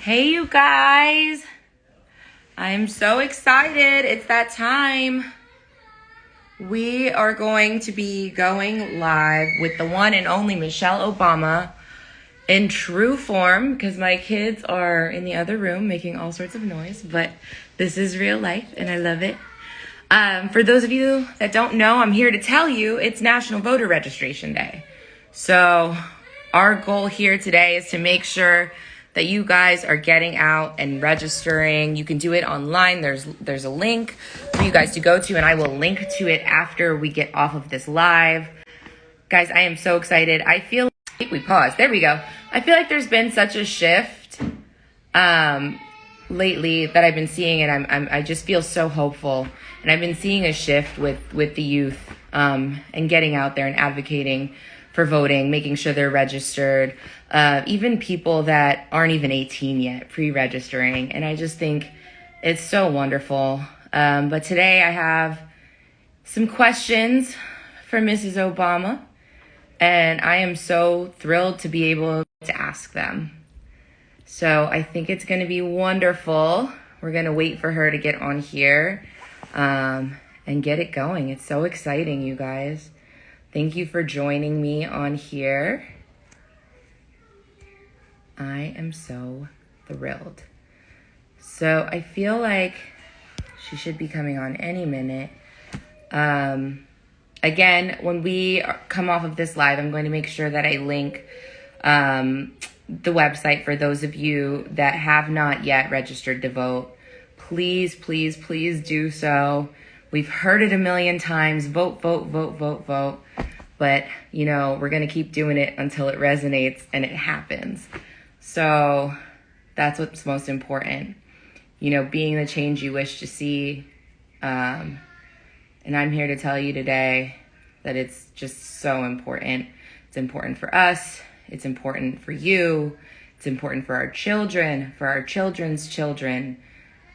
Hey, you guys. I'm so excited. It's that time. We are going to be going live with the one and only Michelle Obama in true form because my kids are in the other room making all sorts of noise, but this is real life and I love it. For those of you that don't know, I'm here to tell you it's National Voter Registration Day. So our goal here today is to make sure that you guys are getting out and registering. You can do it online. There's a link for you guys to go to, and I will link to it after we get off of this live. Guys, I am so excited. I feel like we paused. There we go. I feel like there's been such a shift lately that I've been seeing, and I just feel so hopeful. And I've been seeing a shift with the youth and getting out there and advocating for voting, making sure they're registered, even people that aren't even 18 yet, pre-registering. And I just think it's so wonderful. But today I have some questions for Mrs. Obama, and I am so thrilled to be able to ask them. So I think it's going to be wonderful. We're going to wait for her to get on here and get it going. It's so exciting, you guys. Thank you for joining me on here. I am so thrilled. So I feel like she should be coming on any minute. Again, when we come off of this live, I'm going to make sure that I link the website for those of you that have not yet registered to vote. Please, please, please do so. We've heard it a million times. Vote, vote, vote, vote, vote. But, you know, we're going to keep doing it until it resonates and it happens. So that's what's most important. You know, being the change you wish to see. And I'm here to tell you today that it's just so important. It's important for us. It's important for you. It's important for our children, for our children's children.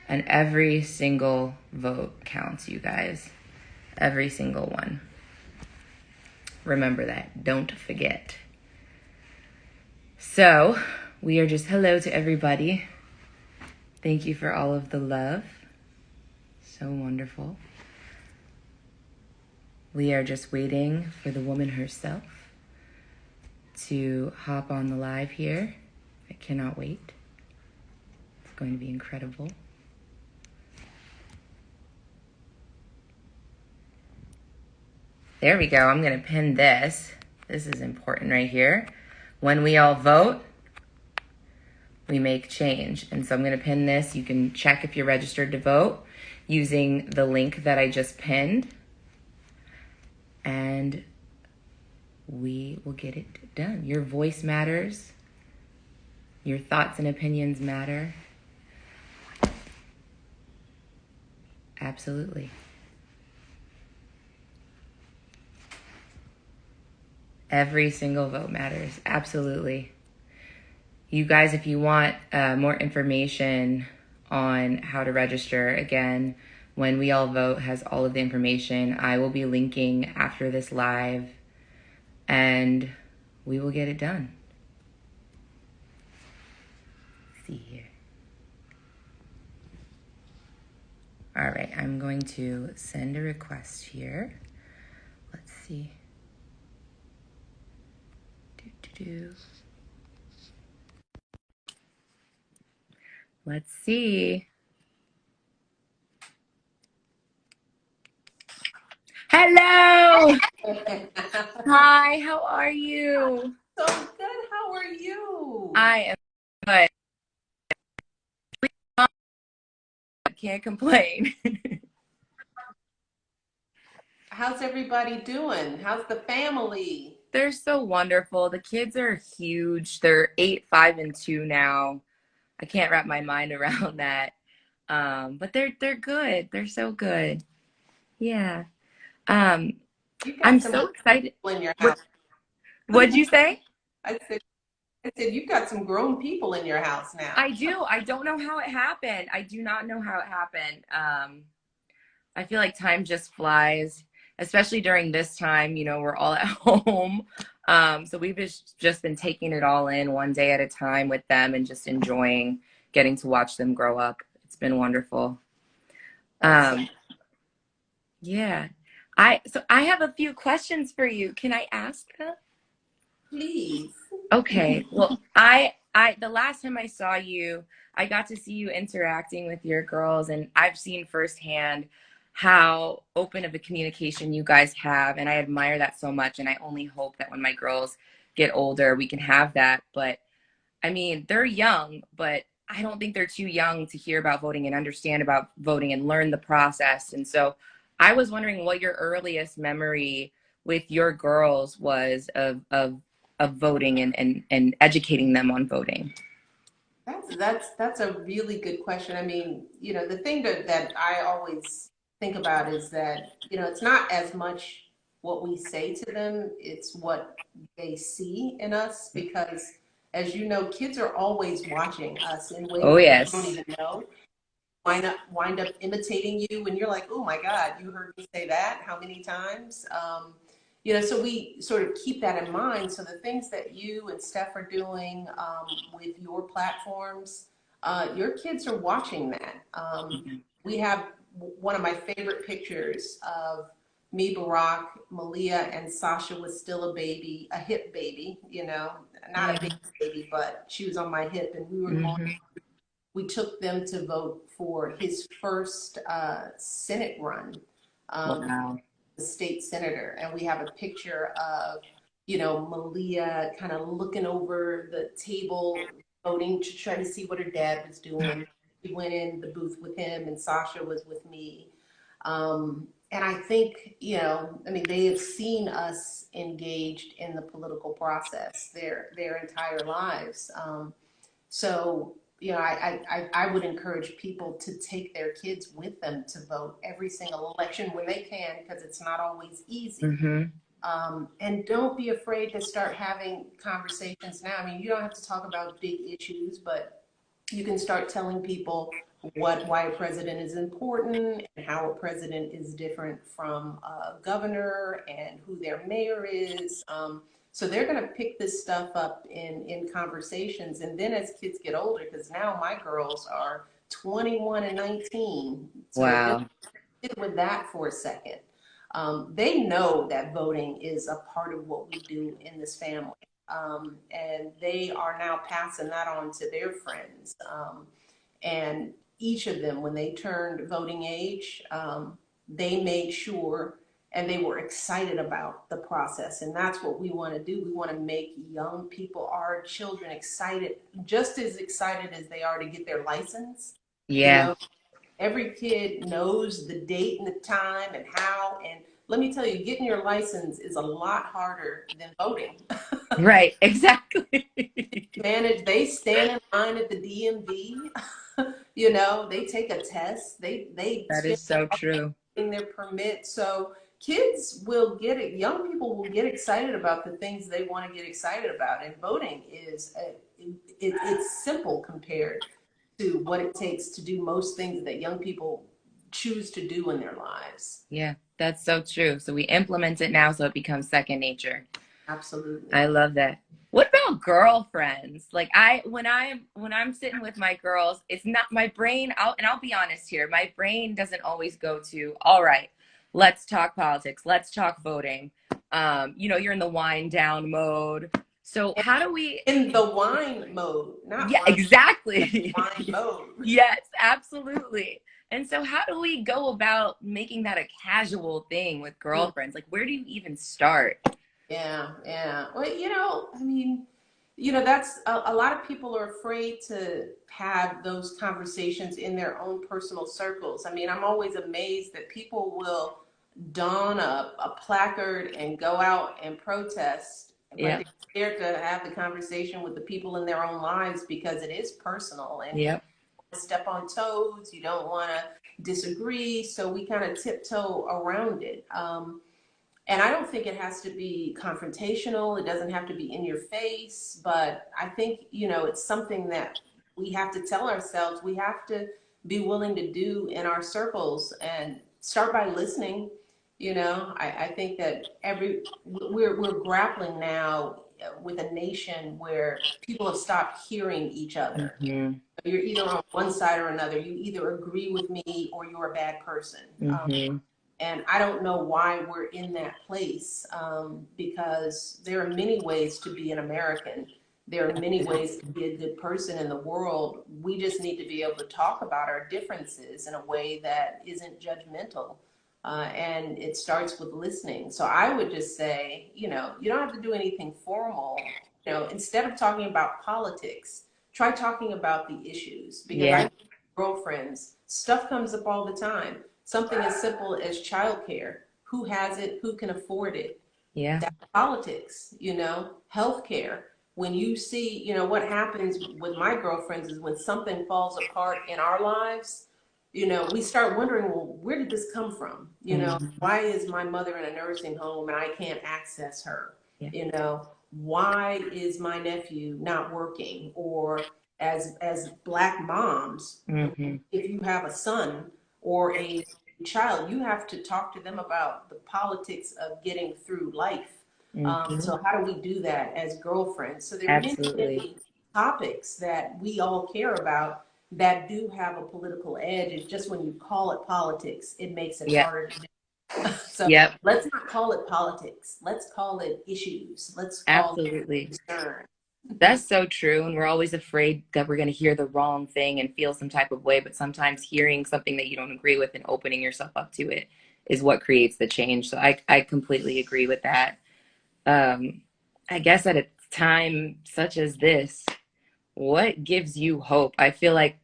And every single vote counts, you guys. Every single one. Remember that. Don't forget. So, we are just hello to everybody. Thank you for all of the love. So wonderful. We are just waiting for the woman herself to hop on the live here. I cannot wait. It's going to be incredible. There we go. I'm going to pin this. This is important right here. When we all vote, we make change. And so I'm going to pin this. You can check if you're registered to vote using the link that I just pinned. And we will get it done. Your voice matters. Your thoughts and opinions matter. Absolutely. Every single vote matters. Absolutely. You guys, if you want more information on how to register, again, When We All Vote has all of the information. I will be linking after this live, and we will get it done. Let's see here. All right, I'm going to send a request here. Let's see. Let's see. Hello. Hi, how are you? So good. How are you? I am good. I can't complain. How's everybody doing? How's the family? They're so wonderful. The kids are huge. They're 8, 5, and 2 now. I can't wrap my mind around that. But they're good. They're so good. Yeah. Um, You I'm got some so excited. people in your house. What'd you say? I said, you've got some grown people in your house now. I do. I don't know how it happened. I do not know how it happened. I feel like time just flies, especially during this time. You know, we're all at home. So we've just been taking it all in one day at a time with them and just enjoying getting to watch them grow up. It's been wonderful. That's so, Um, yeah. I have a few questions for you. Can I ask them? please. Okay. Well, I the last time I saw you, I got to see you interacting with your girls, and I've seen firsthand how open of a communication you guys have, and I admire that so much, and I only hope that when my girls get older, we can have that. But I mean, they're young, but I don't think they're too young to hear about voting and understand about voting and learn the process. And so I was wondering what your earliest memory with your girls was of voting and educating them on voting. That's a really good question. I mean, the thing that I always think about is that, it's not as much what we say to them, it's what they see in us because as you know, kids are always watching us in ways Oh, that you don't yes. even know. Wind up imitating you and you're like, oh my God, you heard me say that how many times? So we sort of keep that in mind. So the things that you and Steph are doing with your platforms, your kids are watching that. We have one of my favorite pictures of me, Barack, Malia, and Sasha was still a baby, a hip baby, not a Yeah. big baby, but she was on my hip, and Hmm. we took them to vote for his first Senate run, Wow. the state senator. And we have a picture of, Malia kind of looking over the table, voting to try to see what her dad was doing. We went in the booth with him, and Sasha was with me. And I think, I mean, they have seen us engaged in the political process their entire lives. So, I would encourage people to take their kids with them to vote every single election when they can, because it's not always easy. Hmm. And don't be afraid to start having conversations now. I mean, you don't have to talk about big issues, but you can start telling people why a president is important and how a president is different from a governor and who their mayor is. So they're going to pick this stuff up in conversations. And then as kids get older, because now my girls are 21 and 19, so just Wow. sit with that for a second. They know that voting is a part of what we do in this family. And they are now passing that on to their friends. And each of them, when they turned voting age, they made sure and they were excited about the process. And that's what we want to do. We want to make young people, our children, excited, just as excited as they are to get their license. You Yeah. know, every kid knows the date and the time and how. And let me tell you, getting your license is a lot harder than voting. Right. Exactly. They stand in line at the DMV. They take a test. They That spend is so true. getting their permit. So kids will get it. Young people will get excited about the things they want to get excited about, and voting it's simple compared to what it takes to do most things that young people choose to do in their lives. Yeah, that's so true. So we implement it now so it becomes second nature. Absolutely. I love that. What about girlfriends? Like when I'm sitting with my girls, it's not my brain, I'll be honest here. My brain doesn't always go to, all right, let's talk politics, let's talk voting. You're in the wind down mode. So how do we In the wine mode, not Yeah, wine, wine exactly. mode. Yes, absolutely. And so how do we go about making that a casual thing with girlfriends? Like where do you even start? Yeah, yeah. Well, I mean, that's a lot of people are afraid to have those conversations in their own personal circles. I mean, I'm always amazed that people will don a placard and go out and protest, but Yep. they're scared to have the conversation with the people in their own lives because it is personal and you Yep. don't want to step on toes, you don't want to disagree, so we kind of tiptoe around it. And I don't think it has to be confrontational. It doesn't have to be in your face. But I think, it's something that we have to tell ourselves we have to be willing to do in our circles and start by listening. I think that we're grappling now with a nation where people have stopped hearing each other. Mhm. You're either on one side or another. You either agree with me or you're a bad person. Mhm. And I don't know why we're in that place, because there are many ways to be an American. There are many ways to be a good person in the world. We just need to be able to talk about our differences in a way that isn't judgmental. And it starts with listening. So I would just say, you don't have to do anything formal. Instead of talking about politics, try talking about the issues, because I Yeah. know girlfriends, stuff comes up all the time. Something as simple as childcare. Who has it? Who can afford it? Yeah. That's politics, healthcare. When you see, what happens with my girlfriends is when something falls apart in our lives, we start wondering, well, where did this come from? Mhm. Why is my mother in a nursing home and I can't access her? Yeah. Why is my nephew not working? Or as Black moms, Mhm. if you have a son or a child, you have to talk to them about the politics of getting through life. Mhm. So how do we do that as girlfriends? So there are many, Absolutely. many topics that we all care about that do have a political edge. It's just when you call it politics, it makes it Yep. harder to do. So Yep. let's not call it politics. Let's call it issues. Let's call Absolutely. it concern. That's so true. And we're always afraid that we're going to hear the wrong thing and feel some type of way. But sometimes hearing something that you don't agree with and opening yourself up to it is what creates the change. So I completely agree with that. Um, I guess at a time such as this, what gives you hope? I feel like,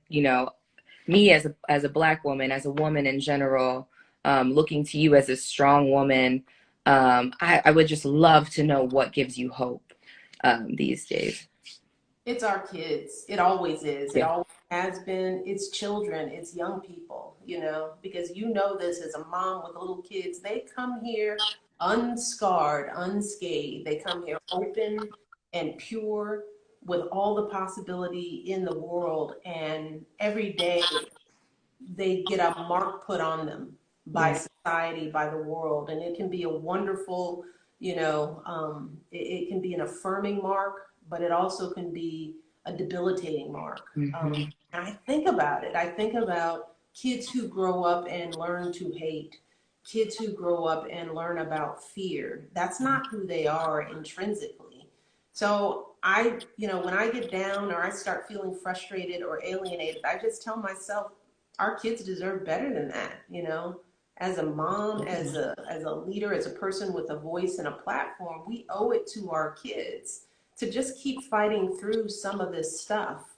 me as a black woman, as a woman in general, looking to you as a strong woman, I would just love to know what gives you hope these days. It's our kids. It always is. It Yeah. always has been. It's children. It's young people, because this as a mom with little kids. They come here unscarred, unscathed. They come here open and pure with all the possibility in the world. And every day they get a mark put on them by Yeah. society, by the world, and it can be a wonderful, it can be an affirming mark, but it also can be a debilitating mark. Hmm. And I think about it. I think about kids who grow up and learn to hate, kids who grow up and learn about fear. That's not who they are intrinsically. So when I get down or I start feeling frustrated or alienated, I just tell myself, our kids deserve better than that. As a mom, as a leader, as a person with a voice and a platform, we owe it to our kids to just keep fighting through some of this stuff.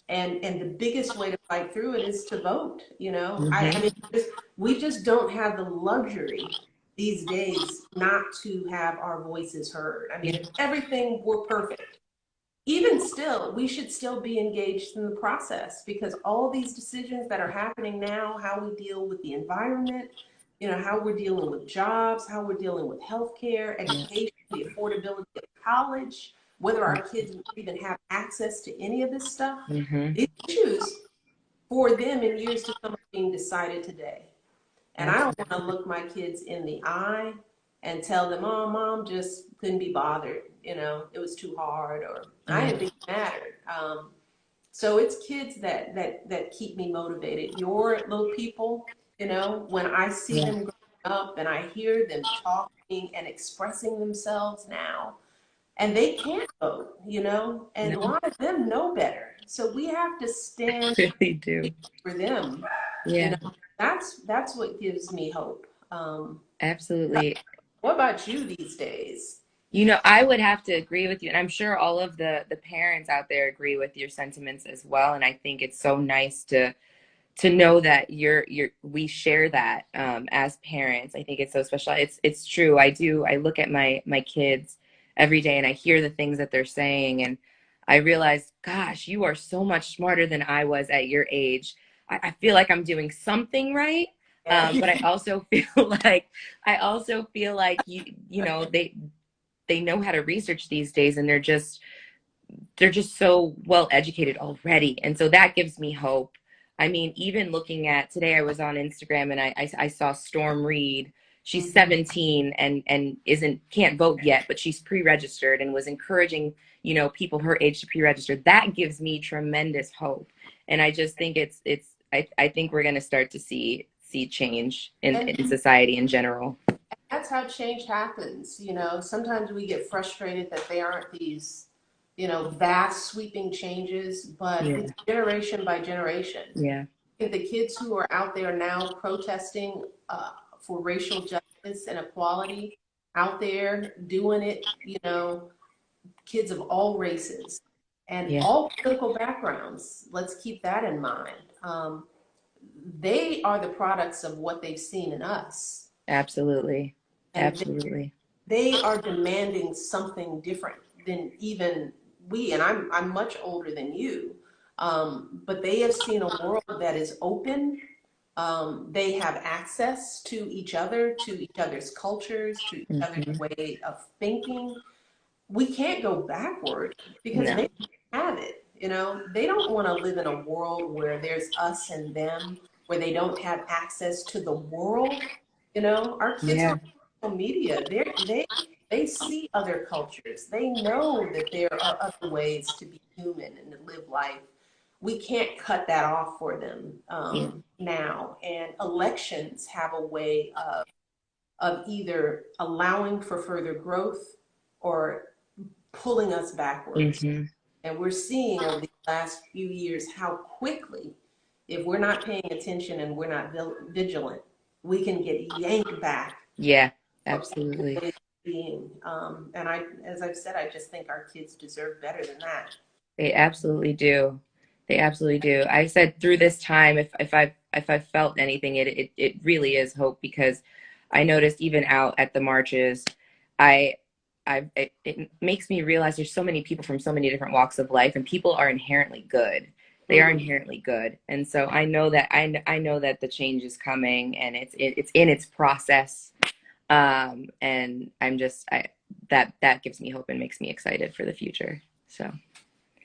And the biggest way to fight through it is to vote. I Hmm. mean, we just don't have the luxury these days not to have our voices heard. I mean, Yeah. if everything were perfect, even still, we should still be engaged in the process, because all these decisions that are happening now, how we deal with the environment, how we're dealing with jobs, how we're dealing with healthcare, education, the affordability of college, whether our kids even have access to any of this stuff, Hmm. these issues for them in years to come are being decided today. And I don't want to Absolutely. look my kids in the eye and tell them, oh, mom just couldn't be bothered. It was too hard, or I Yeah. didn't think it mattered. So it's kids that keep me motivated. Your little people, when I see Yeah. them growing up and I hear them talking and expressing themselves now, and they can't vote, and a No, lot of them know better. So we have to stand really do. for them. You Yeah. know, that's what gives me hope. Absolutely. What about you these days? I would have to agree with you, and I'm sure all of the parents out there agree with your sentiments as well. And I think it's so nice to know that we share that as parents. I think it's so special. It's true. I look at my kids every day and I hear the things that they're saying, and I realize, gosh, you are so much smarter than I was at your age. I feel like I'm doing something right. But I also feel like they know how to research these days, and they're just so well educated already. And so that gives me hope. I mean, even looking at today, I was on Instagram and I saw Storm Reed. she's 17 and isn't can't vote yet, but she's pre-registered and was encouraging, you know, people her age to pre-register. That gives me tremendous hope. And I just think I think we're going to start to see change And in society in general. that's how change happens. You know, sometimes we get frustrated that they aren't these, vast sweeping changes, but Yeah. it's generation by generation. Yeah. I think the kids who are out there now protesting for racial justice and equality, out there doing it, kids of all races and Yeah. all political backgrounds, let's keep that in mind. They are the products of what they've seen in us. Absolutely. And Absolutely. they are demanding something different than even we, and I'm much older than you, but they have seen a world that is open. They have access to each other's cultures, to each other's Hmm. way of thinking. We can't go backward because No. they have it. They don't want to live in a world where there's us and them, where they don't have access to the world. Our kids are Yeah. on social media. They see other cultures. They know that there are other ways to be human and to live life. We can't cut that off for them Yeah. now. And elections have a way of either allowing for further growth or pulling us backwards. Hmm. And we're seeing over the last few years how quickly, if we're not paying attention and we're not vigilant, we can get yanked back Yeah. from Absolutely. ways of being. And as I've said, I just think our kids deserve better than that. They absolutely do. They absolutely do. I said through this time, if I've felt anything, it really is hope, because I noticed even out at the marches, I it makes me realize there's so many people from so many different walks of life, and people are inherently good. They are Mm. inherently good, and so I know that the change is coming, and it's in its process. And I'm just I that gives me hope and makes me excited for the future. So.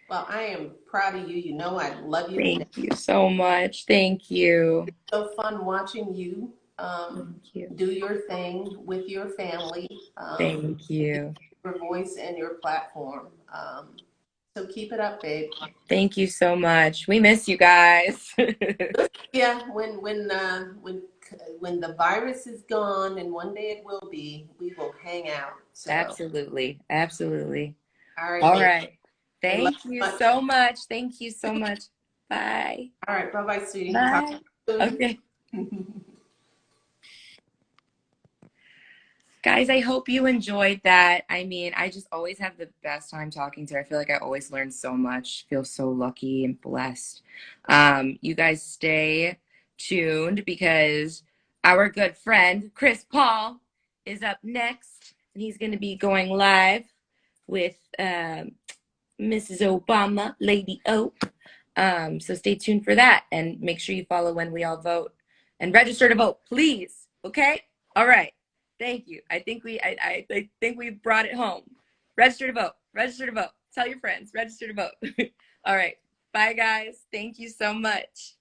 Well, I am proud of you. You know I love you to death. Thank you so much. Thank you. So fun watching you Thank you. do your thing with your family, Thank you. your voice and your platform. So keep it up, babe. Thank you so much. We miss you guys. Yeah, when the virus is gone, and one day it will be, we will hang out. So, Absolutely. Absolutely. all right, All babe. right. I love Thank you you much. so much. Thank you so much. Bye. All right, bye bye, sweetie. Talk Bye. to Okay. you soon. Guys, I hope you enjoyed that. I mean, I just always have the best time talking to her. I feel like I always learn so much. Feel so lucky and blessed. You guys stay tuned, because our good friend Chris Paul is up next, and he's going to be going live with Mrs. Obama, Lady O. So stay tuned for that, and make sure you follow When We All Vote and register to vote, please. Okay? All right. Thank you. I think we brought it home. Register to vote. Register to vote. Tell your friends. Register to vote. All right. Bye, guys. Thank you so much.